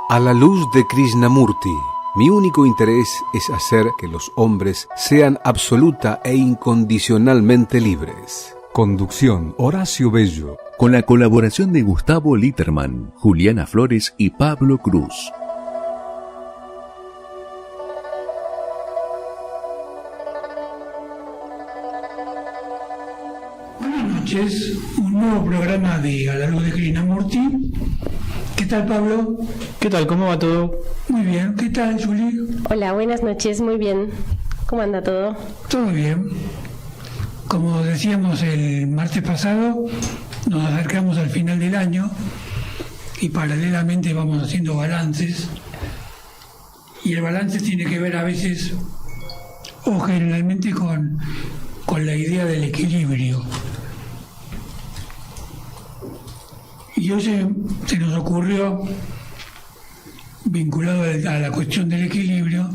A la luz de Krishnamurti, mi único interés es hacer que los hombres sean absoluta e incondicionalmente libres. Conducción: Horacio Bello. Con la colaboración de Gustavo Litterman, Juliana Flores y Pablo Cruz. Buenas noches, un nuevo programa de A la luz de Krishnamurti. ¿Qué tal, Pablo? ¿Qué tal? ¿Cómo va todo? Muy bien. ¿Qué tal, Juli? Hola, buenas noches, muy bien. ¿Cómo anda todo? Todo bien. Como decíamos el martes pasado, nos acercamos al final del año y paralelamente vamos haciendo balances. Y el balance tiene que ver a veces, o generalmente, con la idea del equilibrio. Y hoy se nos ocurrió, vinculado a la cuestión del equilibrio,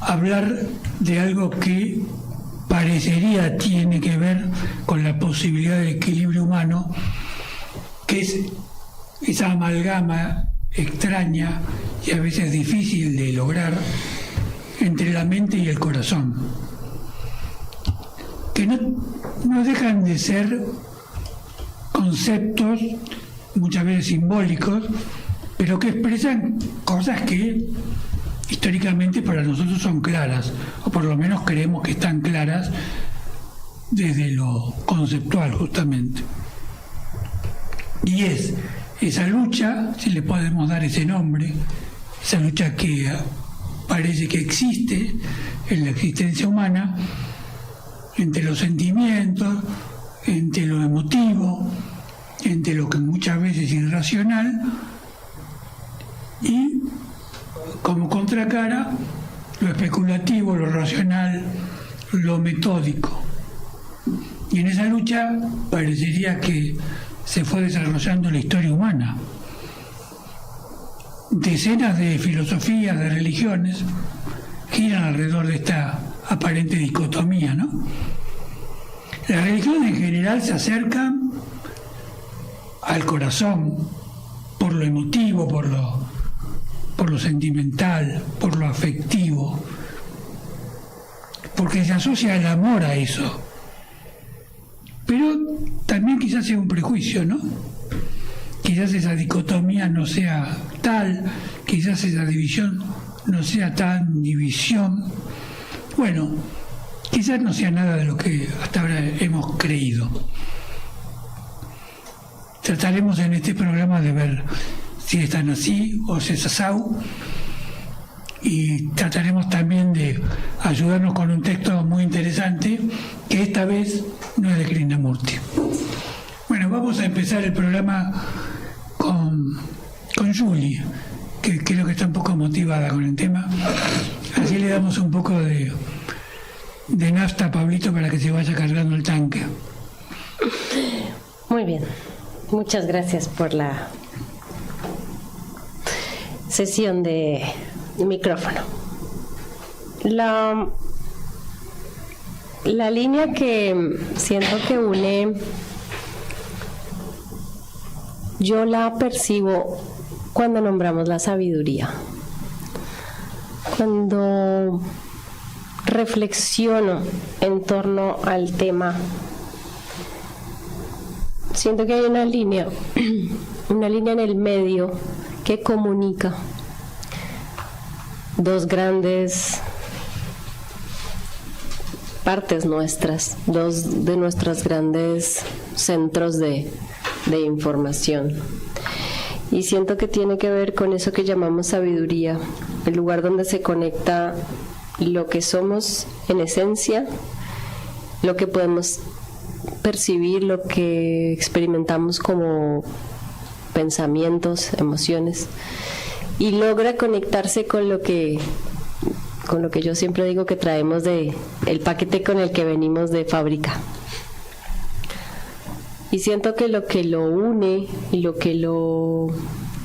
hablar de algo que parecería tiene que ver con la posibilidad del equilibrio humano, que es esa amalgama extraña y a veces difícil de lograr entre la mente y el corazón, que no dejan de ser conceptos muchas veces simbólicos, pero que expresan cosas que históricamente para nosotros son claras, o por lo menos creemos que están claras desde lo conceptual justamente. Y es esa lucha, si le podemos dar ese nombre, esa lucha que parece que existe en la existencia humana, entre los sentimientos, entre lo emotivo, entre lo que muchas veces es irracional, y como contracara, lo especulativo, lo racional, lo metódico. Y en esa lucha parecería que se fue desarrollando la historia humana. Decenas de filosofías, de religiones, giran alrededor de esta aparente dicotomía, ¿no? Las religiones en general se acercan al corazón por lo emotivo, por lo sentimental, por lo afectivo, porque se asocia el amor a eso. Pero también quizás sea un prejuicio, ¿no? Quizás esa dicotomía no sea tal, quizás esa división no sea tan división. Bueno, quizás no sea nada de lo que hasta ahora hemos creído. Trataremos en este programa de ver si están así o si es asau, y trataremos también de ayudarnos con un texto muy interesante que esta vez no es de Krishnamurti. Bueno, vamos a empezar el programa con Juli, que creo que está un poco motivada con el tema. Así le damos un poco de nafta a Pablito para que se vaya cargando el tanque. Muy bien, muchas gracias por la sesión de micrófono. La línea que siento que une, yo la percibo cuando nombramos la sabiduría. Cuando reflexiono en torno al tema, siento que hay una línea en el medio que comunica dos grandes partes nuestras, dos de nuestros grandes centros de información. Y siento que tiene que ver con eso que llamamos sabiduría, el lugar donde se conecta lo que somos en esencia, lo que podemos percibir, lo que experimentamos como pensamientos, emociones, y logra conectarse con lo que yo siempre digo que traemos de el paquete con el que venimos de fábrica. Y siento que lo une y lo que lo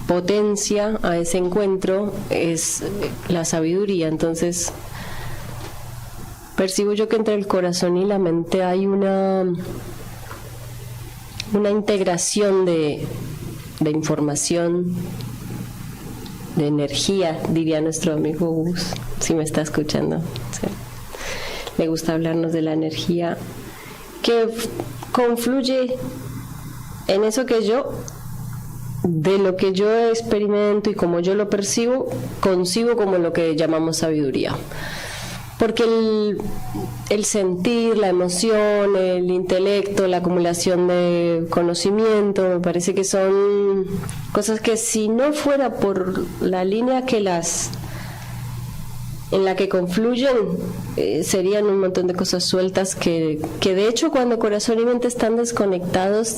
potencia a ese encuentro es la sabiduría. Entonces percibo yo que entre el corazón y la mente hay una integración de información, energía, diría nuestro amigo Gus, si me está escuchando. Sí. Le gusta hablarnos de la energía que confluye en eso que yo, de lo que yo experimento y como yo lo percibo, concibo como lo que llamamos sabiduría. Porque el sentir, la emoción, el intelecto, la acumulación de conocimiento, me parece que son cosas que si no fuera por la línea en la que confluyen, serían un montón de cosas sueltas que de hecho cuando corazón y mente están desconectados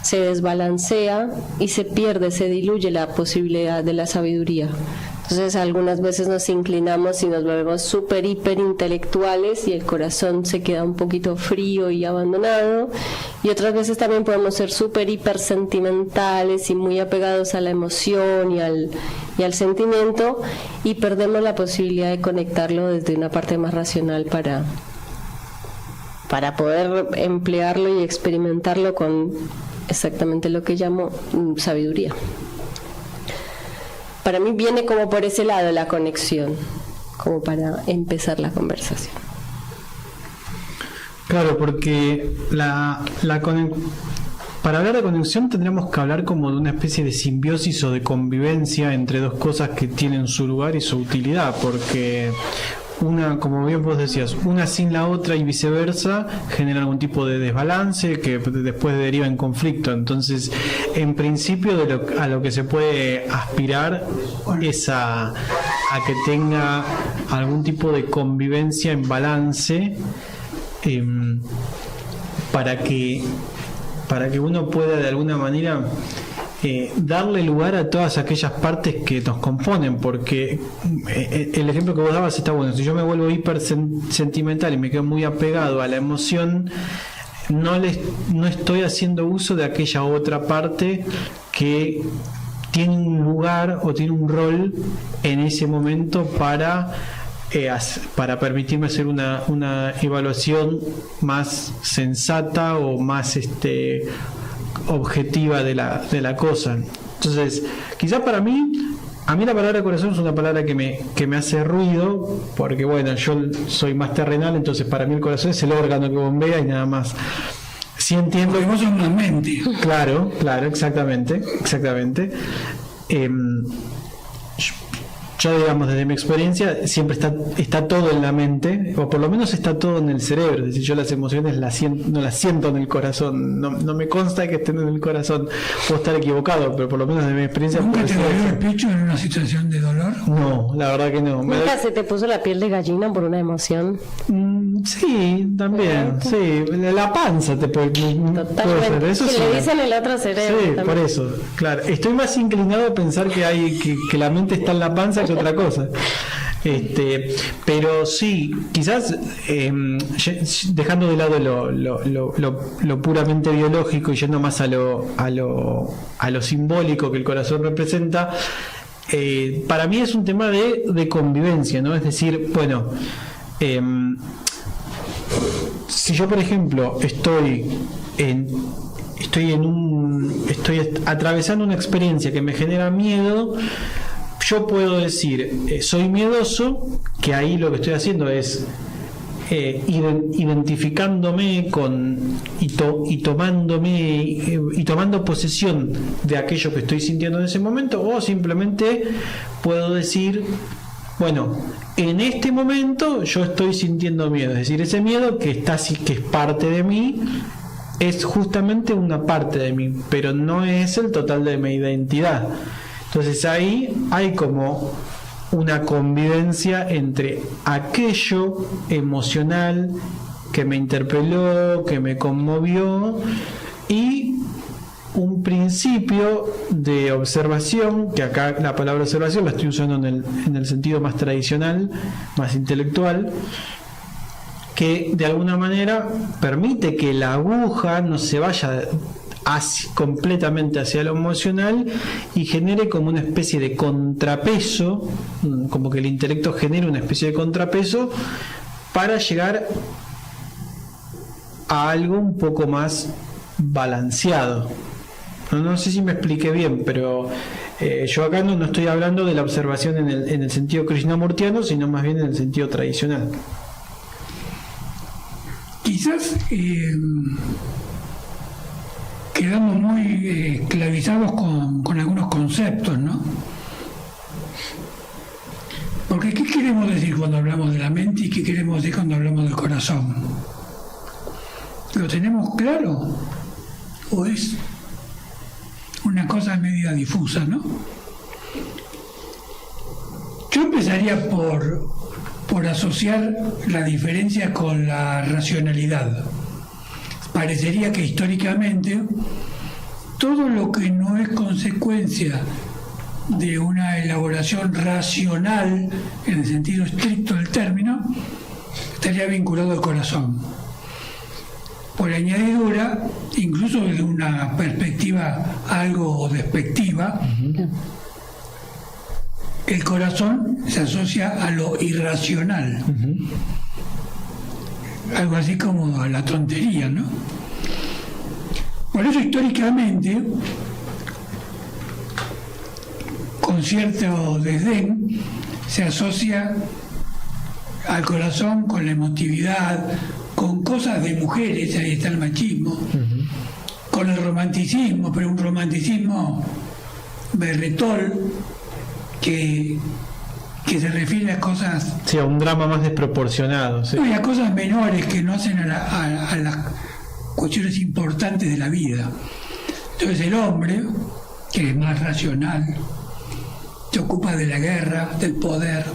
se desbalancea y se pierde, se diluye la posibilidad de la sabiduría. Entonces algunas veces nos inclinamos y nos volvemos súper, hiper intelectuales y el corazón se queda un poquito frío y abandonado, y otras veces también podemos ser súper, hiper sentimentales y muy apegados a la emoción y al sentimiento, y perdemos la posibilidad de conectarlo desde una parte más racional para poder emplearlo y experimentarlo con exactamente lo que llamo sabiduría. Para mí viene como por ese lado la conexión, como para empezar la conversación. Claro, porque para hablar de conexión tendríamos que hablar como de una especie de simbiosis o de convivencia entre dos cosas que tienen su lugar y su utilidad, porque una, como bien vos decías, una sin la otra y viceversa genera algún tipo de desbalance que después deriva en conflicto. Entonces, en principio a lo que se puede aspirar es a que tenga algún tipo de convivencia en balance, para que uno pueda de alguna manera darle lugar a todas aquellas partes que nos componen, porque el ejemplo que vos dabas está bueno. Si yo me vuelvo hiper sentimental y me quedo muy apegado a la emoción, no estoy haciendo uso de aquella otra parte que tiene un lugar o tiene un rol en ese momento para permitirme hacer una evaluación más sensata o más objetiva de la cosa. Entonces, quizás a mí la palabra corazón es una palabra que me hace ruido, porque bueno, yo soy más terrenal, entonces para mí el corazón es el órgano que bombea y nada más. Sí entiendo. Porque vos sos una mente. Claro, exactamente. Yo, digamos, desde mi experiencia, siempre está todo en la mente, o por lo menos está todo en el cerebro. Es decir, yo las emociones no las siento en el corazón, no me consta que estén en el corazón. Puedo estar equivocado, pero por lo menos de mi experiencia. ¿Nunca te dolió el pecho en una situación de dolor? No, la verdad que no. ¿Nunca se te puso la piel de gallina por una emoción? Sí, también. Sí, la panza te puede ser. Eso sí. Le dicen el otro cerebro. Sí, también. por eso. Claro, estoy más inclinado a pensar que la mente está en la panza que otra cosa. Pero sí, quizás dejando de lado lo puramente biológico y yendo más a lo simbólico que el corazón representa, para mí es un tema de convivencia, ¿no? Es decir, bueno, si yo por ejemplo estoy atravesando una experiencia que me genera miedo, yo puedo decir, soy miedoso, que ahí lo que estoy haciendo es identificándome y tomando posesión de aquello que estoy sintiendo en ese momento, o simplemente puedo decir, bueno, en este momento yo estoy sintiendo miedo, es decir, ese miedo que es parte de mí, es justamente una parte de mí, pero no es el total de mi identidad. Entonces ahí hay como una convivencia entre aquello emocional que me interpeló, que me conmovió, y un principio de observación, que acá la palabra observación la estoy usando en el sentido más tradicional, más intelectual, que de alguna manera permite que la aguja no se vaya completamente hacia lo emocional y genere como una especie de contrapeso, como que el intelecto genere una especie de contrapeso para llegar a algo un poco más balanceado. No sé si me expliqué bien, pero Yo acá no estoy hablando de la observación en el sentido krishnamurtiano, sino más bien en el sentido tradicional. Quizás quedamos muy esclavizados con algunos conceptos, ¿no? Porque ¿qué queremos decir cuando hablamos de la mente y qué queremos decir cuando hablamos del corazón? ¿Lo tenemos claro? ¿O es una cosa media difusa, no? Yo empezaría por asociar la diferencia con la racionalidad. Parecería que históricamente todo lo que no es consecuencia de una elaboración racional, en el sentido estricto del término, estaría vinculado al corazón. Por añadidura, incluso desde una perspectiva algo despectiva, el corazón se asocia a lo irracional. Algo así como a la tontería, ¿no? Por eso históricamente, con cierto desdén, se asocia al corazón con la emotividad, con cosas de mujeres, ahí está el machismo, con el romanticismo, pero un romanticismo berretol que se refiere a cosas... Sí, a un drama más desproporcionado. Sí. Y a cosas menores que no hacen a las cuestiones importantes de la vida. Entonces el hombre, que es más racional, se ocupa de la guerra, del poder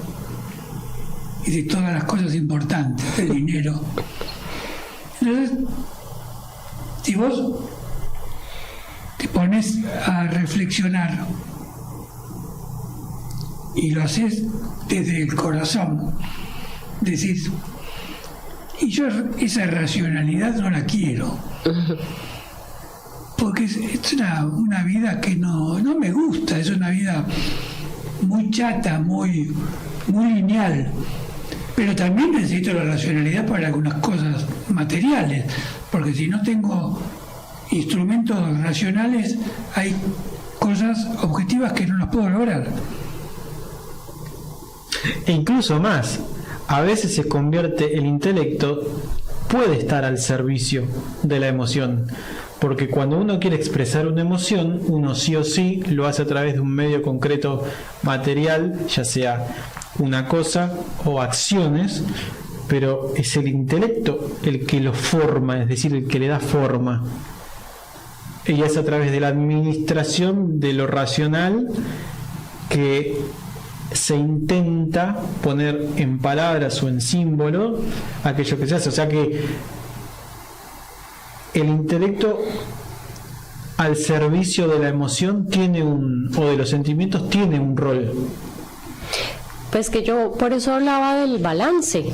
y de todas las cosas importantes, del dinero. Entonces, si vos te pones a reflexionar y lo haces desde el corazón, decís, y yo esa racionalidad no la quiero, porque es una vida que no me gusta, es una vida muy chata, muy lineal, pero también necesito la racionalidad para algunas cosas materiales, porque si no tengo instrumentos racionales hay cosas objetivas que no las puedo lograr. E incluso más, a veces se convierte el intelecto, puede estar al servicio de la emoción, porque cuando uno quiere expresar una emoción, uno sí o sí lo hace a través de un medio concreto material, ya sea una cosa o acciones, pero es el intelecto el que lo forma, es decir, el que le da forma. Y es a través de la administración de lo racional que se intenta poner en palabras o en símbolo aquello que se hace. O sea que el intelecto al servicio de la emoción o de los sentimientos tiene un rol. Pues que yo por eso hablaba del balance,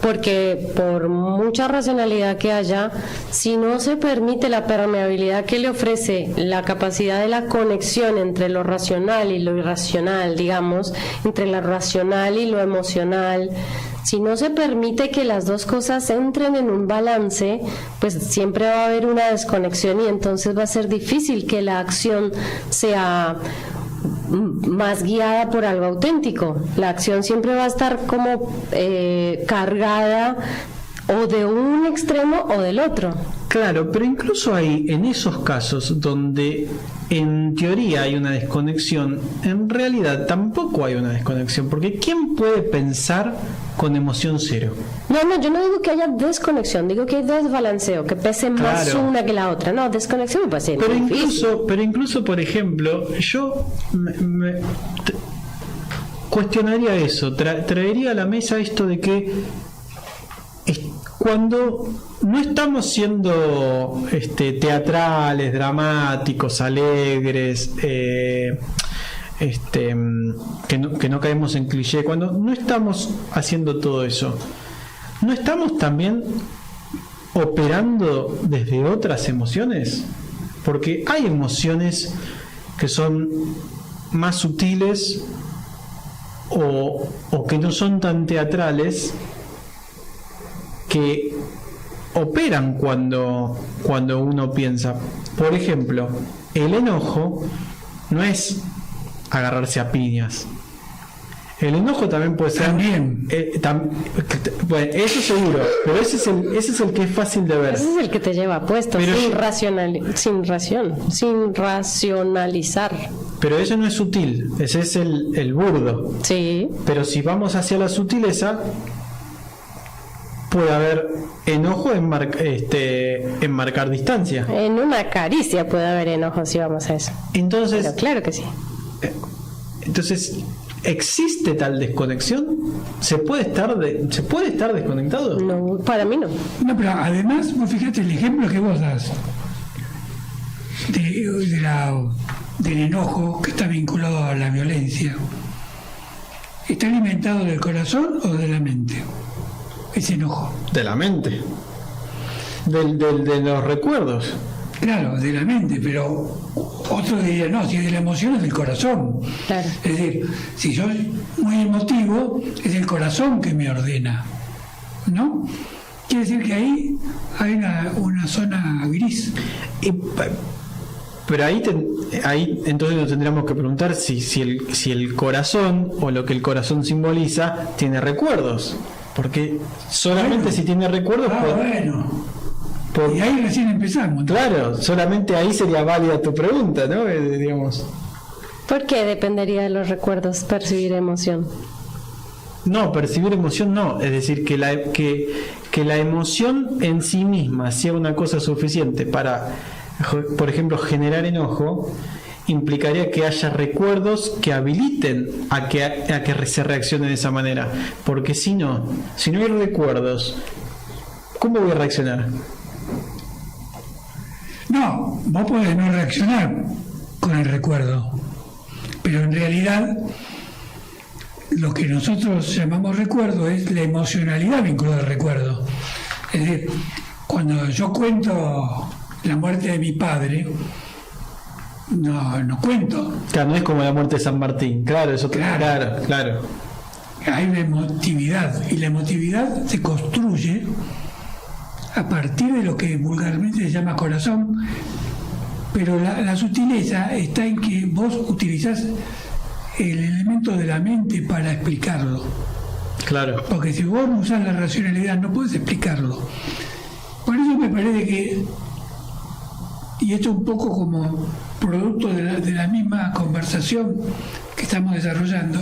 porque por mucha racionalidad que haya, si no se permite la permeabilidad que le ofrece la capacidad de la conexión entre lo racional y lo irracional, digamos, entre lo racional y lo emocional, si no se permite que las dos cosas entren en un balance, pues siempre va a haber una desconexión y entonces va a ser difícil que la acción sea más guiada por algo auténtico. La acción siempre va a estar como cargada o de un extremo o del otro. Claro, pero incluso hay en esos casos donde en teoría hay una desconexión, en realidad tampoco hay una desconexión, porque ¿quién puede pensar con emoción cero? No, yo no digo que haya desconexión, digo que hay desbalanceo, que pese más una que la otra. No, desconexión me parece difícil. Pero incluso, por ejemplo, yo cuestionaría eso, traería a la mesa esto de que cuando no estamos siendo teatrales, dramáticos, alegres, que no caemos en cliché, cuando no estamos haciendo todo eso, ¿no estamos también operando desde otras emociones? Porque hay emociones que son más sutiles o que no son tan teatrales, que operan cuando uno piensa. Por ejemplo, el enojo no es agarrarse a piñas. El enojo también puede ser. También. Bueno, eso seguro, pero ese es el que es fácil de ver. Ese es el que te lleva puesto, Pero sin racionalizar. Pero eso no es sutil, ese es el burdo. Sí. Pero si vamos hacia la sutileza, puede haber enojo en marcar distancia. En una caricia puede haber enojo si vamos a eso. Entonces, Pero claro que sí. ¿existe tal desconexión? ¿Se puede estar desconectado? No, para mí no. No, pero además, vos fíjate el ejemplo que vos das del enojo que está vinculado a la violencia. ¿Está alimentado del corazón o de la mente? Ese enojo. De la mente. De los recuerdos. Claro, de la mente, pero otro diría, no, si es de la emoción es del corazón. Claro. Es decir, si soy muy emotivo, es el corazón que me ordena, ¿no? Quiere decir que ahí hay una zona gris. Pero ahí entonces nos tendríamos que preguntar si el corazón, o lo que el corazón simboliza, tiene recuerdos. Porque solamente si tiene recuerdos... Y ahí recién empezamos. Entonces. Claro, solamente ahí sería válida tu pregunta, ¿no? Digamos. ¿Por qué dependería de los recuerdos percibir emoción? No, percibir emoción no. Es decir, que la emoción en sí misma sea una cosa suficiente para, por ejemplo, generar enojo, implicaría que haya recuerdos que habiliten a que se reaccione de esa manera. Porque si no hay recuerdos, ¿cómo voy a reaccionar? No, vos podés no reaccionar con el recuerdo, pero en realidad lo que nosotros llamamos recuerdo es la emocionalidad vinculada al recuerdo. Es decir, cuando yo cuento la muerte de mi padre, no cuento. Claro, no es como la muerte de San Martín, claro, eso claro. Hay una emotividad, y la emotividad se construye a partir de lo que vulgarmente se llama corazón, pero la sutileza está en que vos utilizás el elemento de la mente para explicarlo. Claro. Porque si vos no usás la racionalidad no podés explicarlo. Por eso me parece que, y esto un poco como producto de la misma conversación que estamos desarrollando,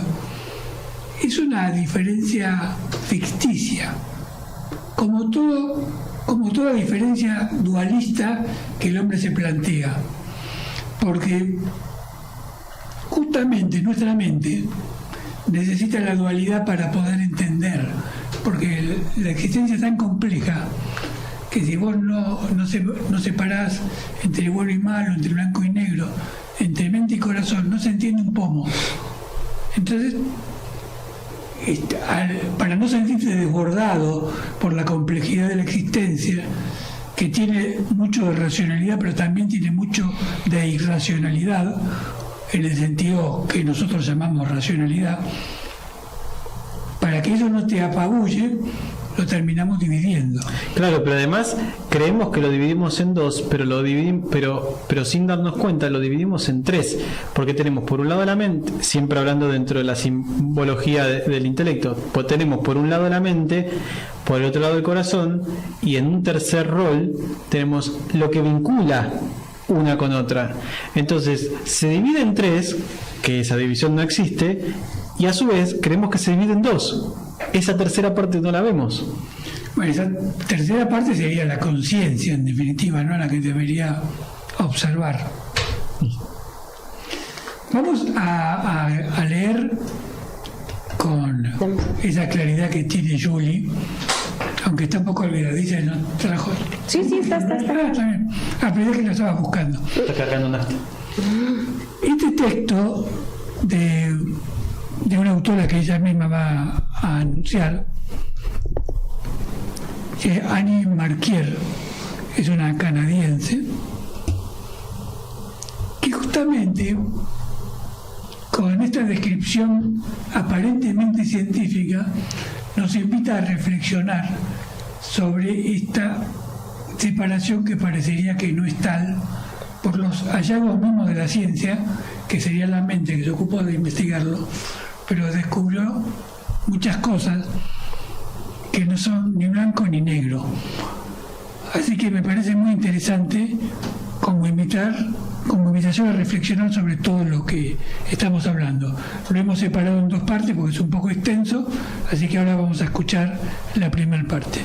es una diferencia ficticia, como toda diferencia dualista que el hombre se plantea, porque justamente nuestra mente necesita la dualidad para poder entender, porque la existencia es tan compleja que si vos no separás entre bueno y malo, entre blanco y negro, entre mente y corazón, no se entiende un pomo. Entonces, para no sentirse desbordado por la complejidad de la existencia, que tiene mucho de racionalidad, pero también tiene mucho de irracionalidad, en el sentido que nosotros llamamos racionalidad, para que eso no te apabulle, lo terminamos dividiendo. Claro, pero además creemos que lo dividimos en dos, pero sin darnos cuenta lo dividimos en tres, porque tenemos por un lado la mente, siempre hablando dentro de la simbología del intelecto, pues tenemos por un lado la mente, por el otro lado el corazón, y en un tercer rol tenemos lo que vincula una con otra. Entonces se divide en tres, que esa división no existe, y a su vez creemos que se divide en dos. Esa tercera parte no la vemos. Bueno, esa tercera parte sería la conciencia, en definitiva, ¿no? La que debería observar. Vamos a leer con esa claridad que tiene Julie, aunque está un poco olvidadiza y no trajo. Sí, está. Está bien. Pensé que lo estaba buscando. Está cargando una. Este texto de una autora que ella misma va a anunciar, que es Annie Marquier, es una canadiense, que justamente con esta descripción aparentemente científica nos invita a reflexionar sobre esta separación que parecería que no es tal, por los hallazgos mismos de la ciencia, que sería la mente que se ocupó de investigarlo, pero descubrió muchas cosas que no son ni blanco ni negro. Así que me parece muy interesante como invitación a reflexionar sobre todo lo que estamos hablando. Lo hemos separado en dos partes porque es un poco extenso, así que ahora vamos a escuchar la primera parte.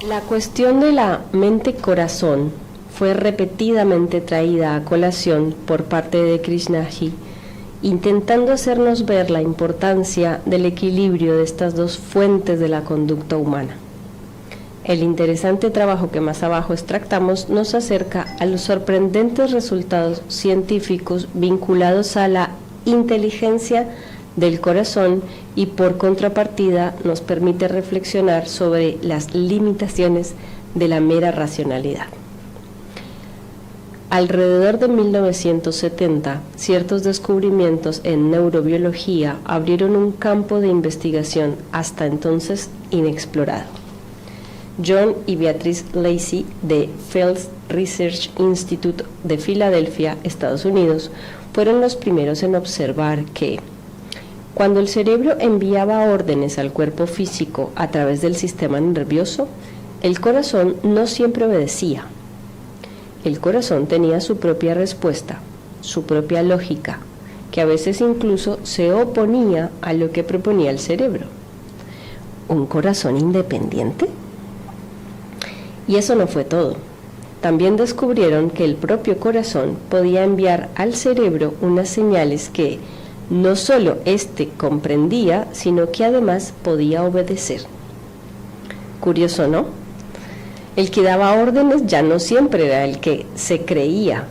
La cuestión de la mente-corazón fue repetidamente traída a colación por parte de Krishnaji, intentando hacernos ver la importancia del equilibrio de estas dos fuentes de la conducta humana. El interesante trabajo que más abajo extractamos nos acerca a los sorprendentes resultados científicos vinculados a la inteligencia del corazón y por contrapartida nos permite reflexionar sobre las limitaciones de la mera racionalidad. Alrededor de 1970, ciertos descubrimientos en neurobiología abrieron un campo de investigación hasta entonces inexplorado. John y Beatrice Lacey de Fields Research Institute de Filadelfia, Estados Unidos, fueron los primeros en observar que, cuando el cerebro enviaba órdenes al cuerpo físico a través del sistema nervioso, el corazón no siempre obedecía. El corazón tenía su propia respuesta, su propia lógica, que a veces incluso se oponía a lo que proponía el cerebro. ¿Un corazón independiente? Y eso no fue todo. También descubrieron que el propio corazón podía enviar al cerebro unas señales que no solo éste comprendía, sino que además podía obedecer. Curioso, ¿no? El que daba órdenes ya no siempre era el que se creía.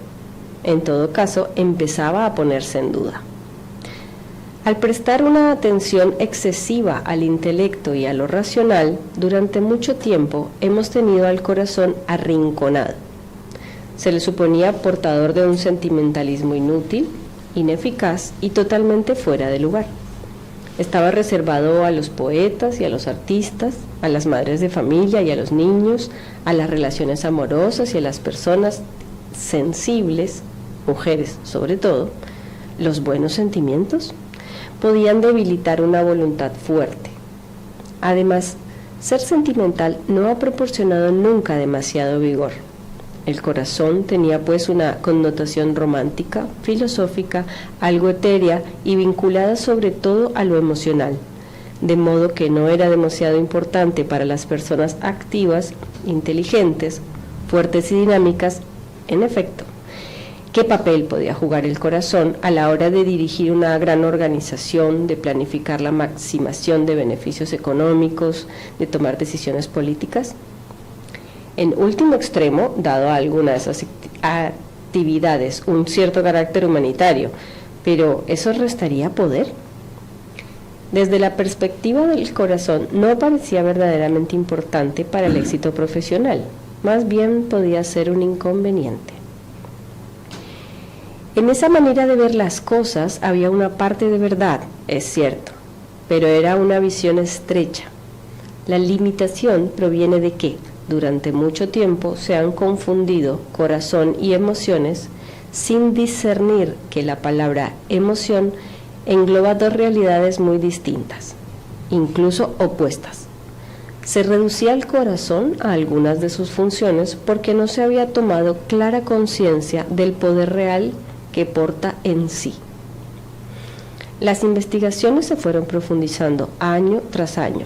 En todo caso, empezaba a ponerse en duda. Al prestar una atención excesiva al intelecto y a lo racional, durante mucho tiempo hemos tenido al corazón arrinconado. Se le suponía portador de un sentimentalismo inútil, ineficaz y totalmente fuera de lugar. Estaba reservado a los poetas y a los artistas, a las madres de familia y a los niños, a las relaciones amorosas y a las personas sensibles, mujeres sobre todo. Los buenos sentimientos podían debilitar una voluntad fuerte. Además, ser sentimental no ha proporcionado nunca demasiado vigor. El corazón tenía pues una connotación romántica, filosófica, algo etérea y vinculada sobre todo a lo emocional, de modo que no era demasiado importante para las personas activas, inteligentes, fuertes y dinámicas. En efecto, ¿qué papel podía jugar el corazón a la hora de dirigir una gran organización, de planificar la maximización de beneficios económicos, de tomar decisiones políticas? En último extremo, dado a alguna de esas actividades un cierto carácter humanitario, pero ¿eso restaría poder? Desde la perspectiva del corazón, no parecía verdaderamente importante para el éxito profesional, más bien podía ser un inconveniente. En esa manera de ver las cosas había una parte de verdad, es cierto, pero era una visión estrecha. La limitación proviene de que, durante mucho tiempo, se han confundido corazón y emociones sin discernir que la palabra emoción engloba dos realidades muy distintas, incluso opuestas. Se reducía el corazón a algunas de sus funciones porque no se había tomado clara conciencia del poder real que porta en sí. Las investigaciones se fueron profundizando año tras año.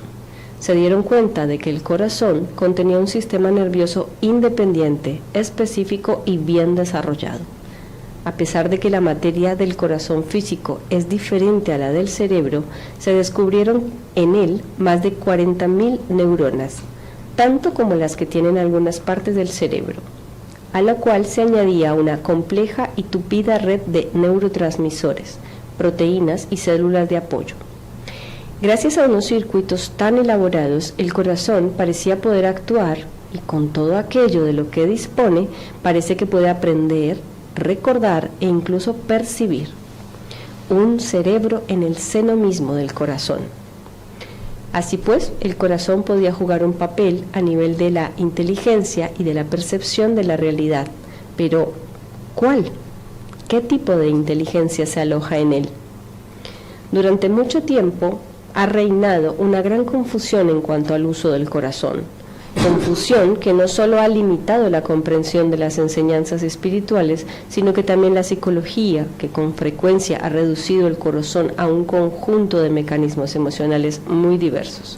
Se dieron cuenta de que el corazón contenía un sistema nervioso independiente, específico y bien desarrollado. A pesar de que la materia del corazón físico es diferente a la del cerebro, se descubrieron en él más de 40.000 neuronas, tanto como las que tienen algunas partes del cerebro, a la cual se añadía una compleja y tupida red de neurotransmisores, proteínas y células de apoyo. Gracias a unos circuitos tan elaborados, el corazón parecía poder actuar y con todo aquello de lo que dispone, parece que puede aprender, recordar e incluso percibir. Un cerebro en el seno mismo del corazón. Así pues, el corazón podía jugar un papel a nivel de la inteligencia y de la percepción de la realidad, pero ¿Cuál? ¿Qué tipo de inteligencia se aloja en él? Durante mucho tiempo ha reinado una gran confusión en cuanto al uso del corazón. Confusión que no solo ha limitado la comprensión de las enseñanzas espirituales, sino que también la psicología, que con frecuencia ha reducido el corazón a un conjunto de mecanismos emocionales muy diversos.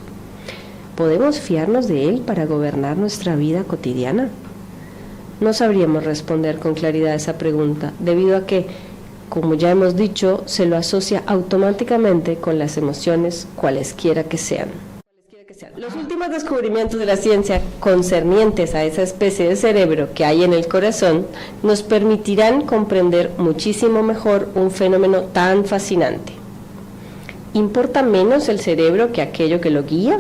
¿Podemos fiarnos de él para gobernar nuestra vida cotidiana? No sabríamos responder con claridad a esa pregunta, debido a que, como ya hemos dicho, se lo asocia automáticamente con las emociones, cualesquiera que sean. Los últimos descubrimientos de la ciencia concernientes a esa especie de cerebro que hay en el corazón nos permitirán comprender muchísimo mejor un fenómeno tan fascinante. ¿Importa menos el cerebro que aquello que lo guía?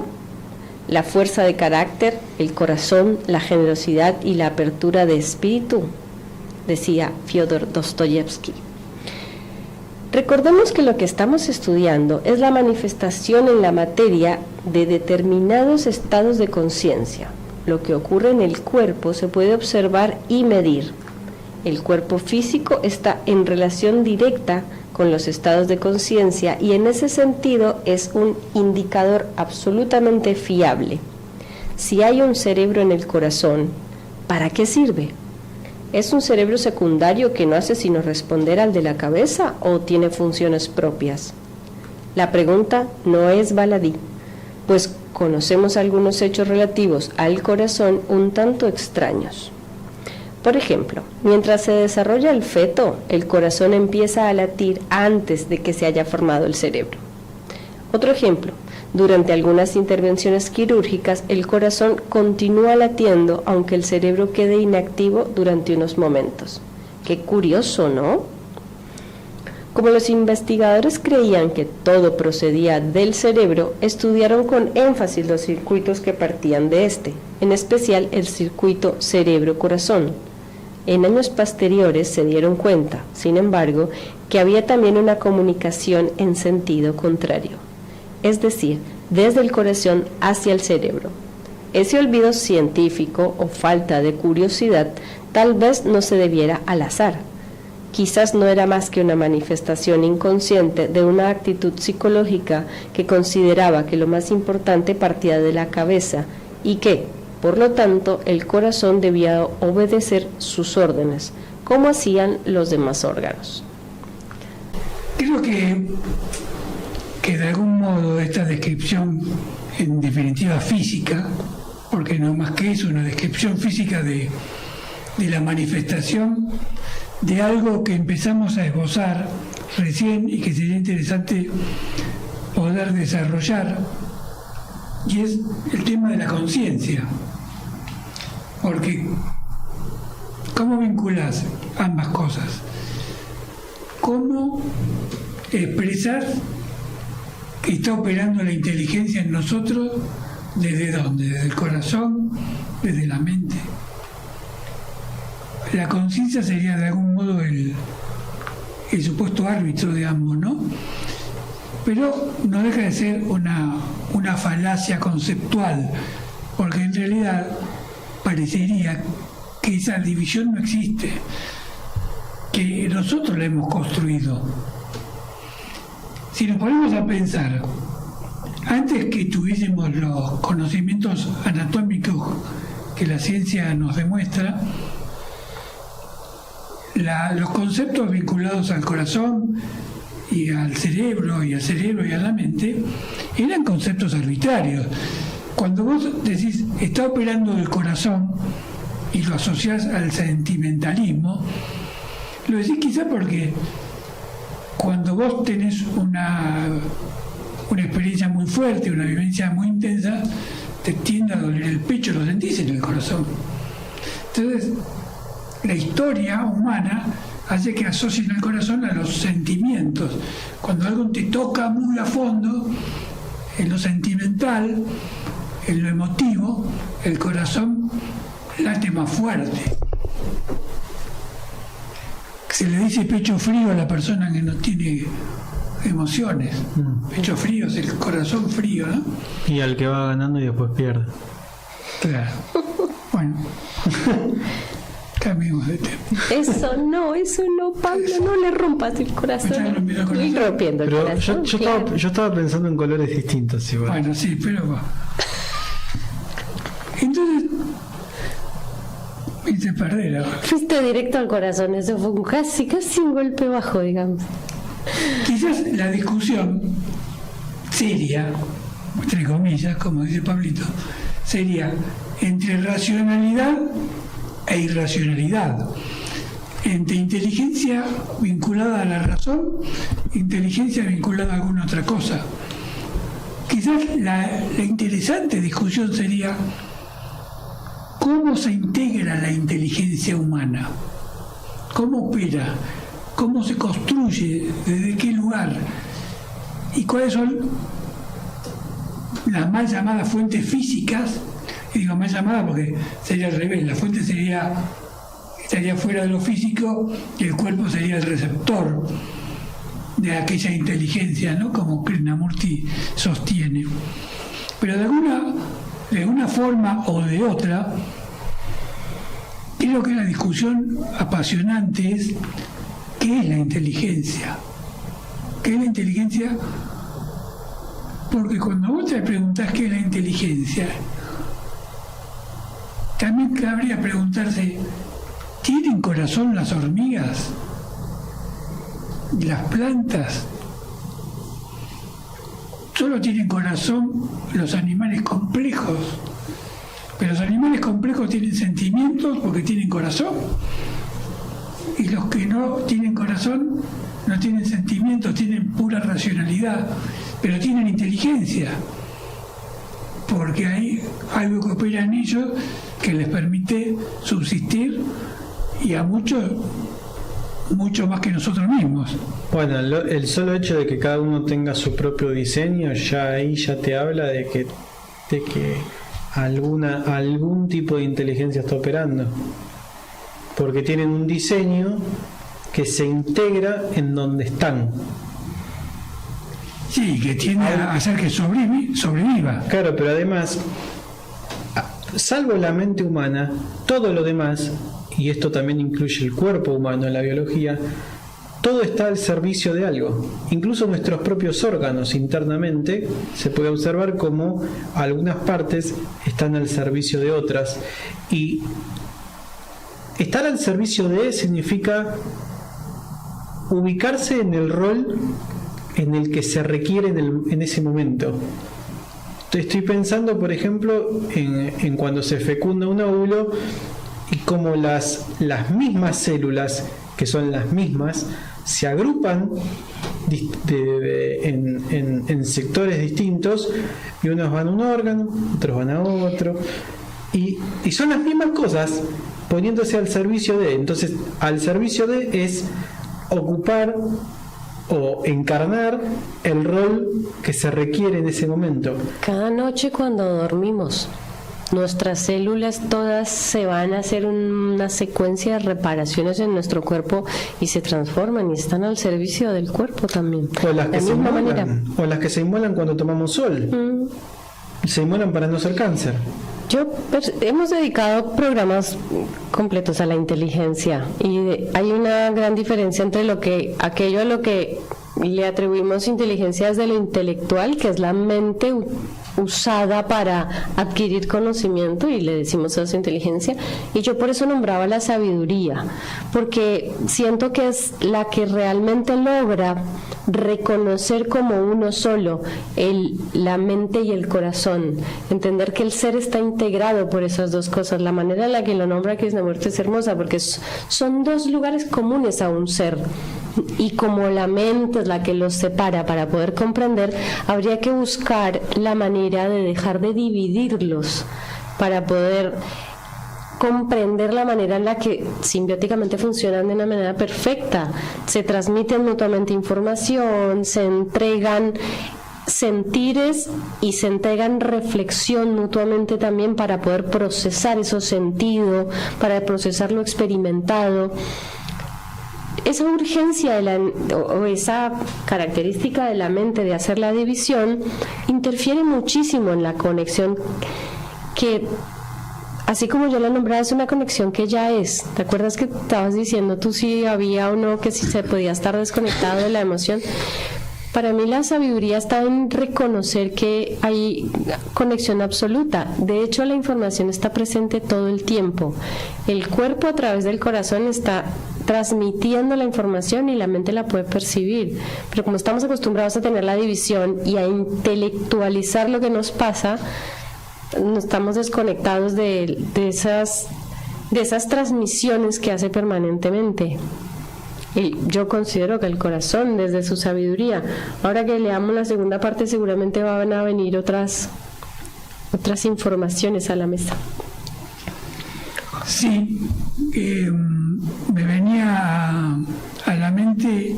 La fuerza de carácter, el corazón, la generosidad y la apertura de espíritu, decía Fyodor Dostoyevsky. Recordemos que lo que estamos estudiando es la manifestación en la materia de determinados estados de conciencia. Lo que ocurre en el cuerpo se puede observar y medir. El cuerpo físico está en relación directa con los estados de conciencia y en ese sentido es un indicador absolutamente fiable. Si hay un cerebro en el corazón, ¿para qué sirve? ¿Es un cerebro secundario que no hace sino responder al de la cabeza o tiene funciones propias? La pregunta no es baladí, pues conocemos algunos hechos relativos al corazón un tanto extraños. Por ejemplo, mientras se desarrolla el feto, el corazón empieza a latir antes de que se haya formado el cerebro. Otro ejemplo, durante algunas intervenciones quirúrgicas, el corazón continúa latiendo aunque el cerebro quede inactivo durante unos momentos. Qué curioso, ¿no? Como los investigadores creían que todo procedía del cerebro, estudiaron con énfasis los circuitos que partían de este, en especial el circuito cerebro-corazón. En años posteriores se dieron cuenta, sin embargo, que había también una comunicación en sentido contrario, es decir, desde el corazón hacia el cerebro. Ese olvido científico o falta de curiosidad tal vez no se debiera al azar. Quizás no era más que una manifestación inconsciente de una actitud psicológica que consideraba que lo más importante partía de la cabeza y que, por lo tanto, el corazón debía obedecer sus órdenes, como hacían los demás órganos. Creo que de algún modo esta descripción, en definitiva física, porque no más que eso, una descripción física de la manifestación de algo que empezamos a esbozar recién y que sería interesante poder desarrollar, y es el tema de la conciencia. Porque, ¿cómo vinculas ambas cosas? ¿Cómo expresar que está operando la inteligencia en nosotros? ¿Desde dónde? ¿Desde el corazón? ¿Desde la mente? La conciencia sería de algún modo el supuesto árbitro de ambos, ¿no? Pero no deja de ser una falacia conceptual, porque en realidad parecería que esa división no existe, que nosotros la hemos construido. Si nos ponemos a pensar, antes que tuviésemos los conocimientos anatómicos que la ciencia nos demuestra, los conceptos vinculados al corazón y al cerebro y a la mente eran conceptos arbitrarios. Cuando vos decís está operando el corazón y lo asociás al sentimentalismo, lo decís quizá porque cuando vos tenés una experiencia muy fuerte, una vivencia muy intensa, te tiende a doler el pecho, lo sentís en el corazón. Entonces, la historia humana hace que asocien el corazón a los sentimientos. Cuando algo te toca muy a fondo, en lo sentimental, en lo emotivo, el corazón late más fuerte. Se le dice pecho frío a la persona que no tiene emociones. Pecho frío es el corazón frío, ¿no? Y al que va ganando y después pierde. Claro. Bueno. Cambiemos de tema. Eso no, Pablo, no le rompas el corazón. Y rompiendo el Pero corazón. yo estaba pensando en colores distintos igual. Bueno, sí, pero entonces me hice perder ahora. Fuiste directo al corazón, eso fue casi un golpe bajo, digamos. Quizás la discusión seria, entre comillas, como dice Pablito, sería entre racionalidad e irracionalidad, entre inteligencia vinculada a la razón, inteligencia vinculada a alguna otra cosa. Quizás la interesante discusión sería cómo se integra la inteligencia humana, cómo opera, cómo se construye, desde qué lugar y cuáles son las mal llamadas fuentes físicas. Y digo mal llamadas porque sería al revés, la fuente estaría fuera de lo físico y el cuerpo sería el receptor de aquella inteligencia, ¿no? Como Krishnamurti sostiene. Pero de alguna forma o de otra, creo que la discusión apasionante es ¿qué es la inteligencia? ¿Qué es la inteligencia? Porque cuando vos te preguntás qué es la inteligencia, también cabría preguntarse, ¿tienen corazón las hormigas? ¿Las plantas? Solo tienen corazón los animales complejos. Pero los animales complejos tienen sentimientos porque tienen corazón. Y los que no tienen corazón no tienen sentimientos, tienen pura racionalidad, pero tienen inteligencia. Porque hay algo que opera en ellos que les permite subsistir y a muchos mucho más que nosotros mismos. Bueno, el solo hecho de que cada uno tenga su propio diseño, ya ahí ya te habla de que algún tipo de inteligencia está operando, porque tienen un diseño que se integra en donde están. Sí, que tiende a hacer que sobreviva. Claro, pero además, salvo la mente humana, todo lo demás, y esto también incluye el cuerpo humano en la biología, todo está al servicio de algo. Incluso nuestros propios órganos internamente se puede observar como algunas partes están al servicio de otras. Y estar al servicio de significa ubicarse en el rol en el que se requiere en ese momento. Estoy pensando, por ejemplo, en cuando se fecunda un óvulo y cómo las mismas células, que son las mismas, se agrupan en sectores distintos, y unos van a un órgano, otros van a otro, y son las mismas cosas poniéndose al servicio de. Entonces, al servicio de es ocupar o encarnar el rol que se requiere en ese momento. Cada noche cuando dormimos, nuestras células todas se van a hacer una secuencia de reparaciones en nuestro cuerpo y se transforman y están al servicio del cuerpo también. O las que de se misma inmolan, manera. o las que se inmolan cuando tomamos sol. Se inmolan para no ser cáncer. Hemos dedicado programas completos a la inteligencia y hay una gran diferencia entre aquello a lo que le atribuimos inteligencia desde lo intelectual, que es la mente usada para adquirir conocimiento, y le decimos eso inteligencia, y yo por eso nombraba la sabiduría, porque siento que es la que realmente logra reconocer como uno solo la mente y el corazón, entender que el ser está integrado por esas dos cosas. La manera en la que lo nombra Krishnamurti es hermosa, porque son dos lugares comunes a un ser, y como la mente es la que los separa para poder comprender, habría que buscar la manera de dejar de dividirlos para poder comprender la manera en la que simbióticamente funcionan de una manera perfecta. Se transmiten mutuamente información, se entregan sentires y se entregan reflexión mutuamente también para poder procesar esos sentidos, para procesar lo experimentado. Esa urgencia o esa característica de la mente de hacer la división interfiere muchísimo en la conexión que así como yo la nombraba, es una conexión que ya es. ¿Te acuerdas que estabas diciendo tú si había o no, que si se podía estar desconectado de la emoción? Para mí la sabiduría está en reconocer que hay conexión absoluta. De hecho, la información está presente todo el tiempo. El cuerpo a través del corazón está transmitiendo la información y la mente la puede percibir. Pero como estamos acostumbrados a tener la división y a intelectualizar lo que nos pasa, estamos desconectados de esas transmisiones que hace permanentemente. Y yo considero que el corazón, desde su sabiduría, ahora que leamos la segunda parte, seguramente van a venir otras informaciones a la mesa. Sí, me venía a la mente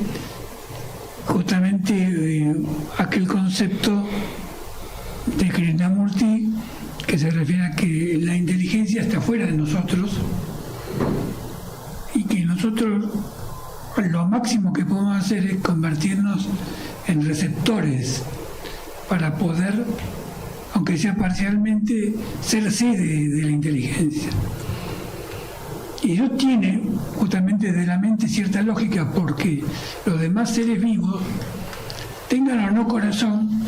justamente aquel concepto de Krishnamurti que se refiere a que la inteligencia está fuera de nosotros y que nosotros lo máximo que podemos hacer es convertirnos en receptores para poder, aunque sea parcialmente, ser sede de la inteligencia. Y eso tiene justamente de la mente cierta lógica, porque los demás seres vivos, tengan o no corazón,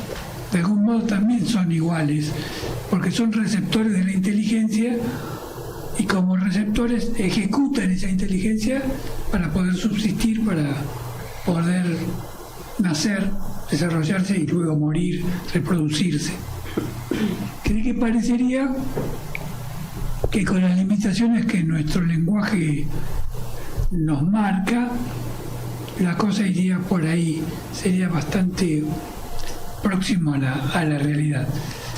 de algún modo también son iguales, porque son receptores de la inteligencia y como receptores ejecutan esa inteligencia para poder subsistir, para poder nacer, desarrollarse y luego morir, reproducirse. ¿Cree que parecería que con las limitaciones que nuestro lenguaje nos marca, la cosa iría por ahí, sería bastante próximo a la realidad?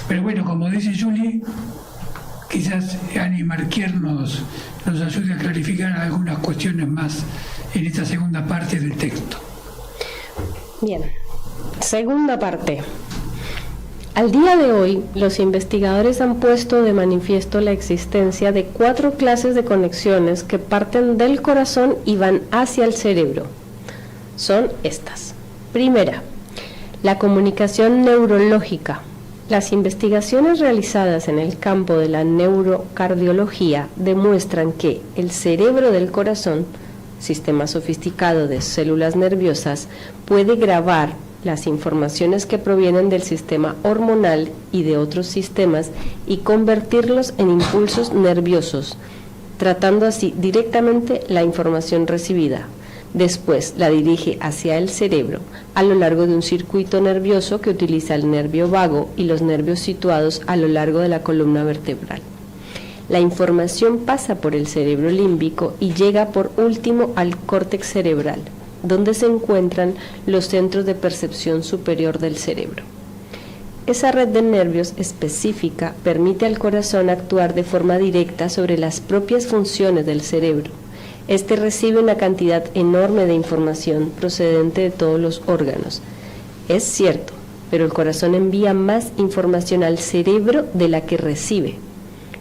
Pero bueno, como dice Julie, quizás Annie Marquier nos ayude a clarificar algunas cuestiones más en esta segunda parte del texto. Bien, segunda parte. Al día de hoy, los investigadores han puesto de manifiesto la existencia de 4 clases de conexiones que parten del corazón y van hacia el cerebro. Son estas. Primera, la comunicación neurológica. Las investigaciones realizadas en el campo de la neurocardiología demuestran que el cerebro del corazón, sistema sofisticado de células nerviosas, puede grabar las informaciones que provienen del sistema hormonal y de otros sistemas y convertirlos en impulsos nerviosos, tratando así directamente la información recibida. Después la dirige hacia el cerebro a lo largo de un circuito nervioso que utiliza el nervio vago y los nervios situados a lo largo de la columna vertebral. La información pasa por el cerebro límbico y llega por último al córtex cerebral, donde se encuentran los centros de percepción superior del cerebro. Esa red de nervios específica permite al corazón actuar de forma directa sobre las propias funciones del cerebro. Este recibe una cantidad enorme de información procedente de todos los órganos. Es cierto, pero el corazón envía más información al cerebro de la que recibe.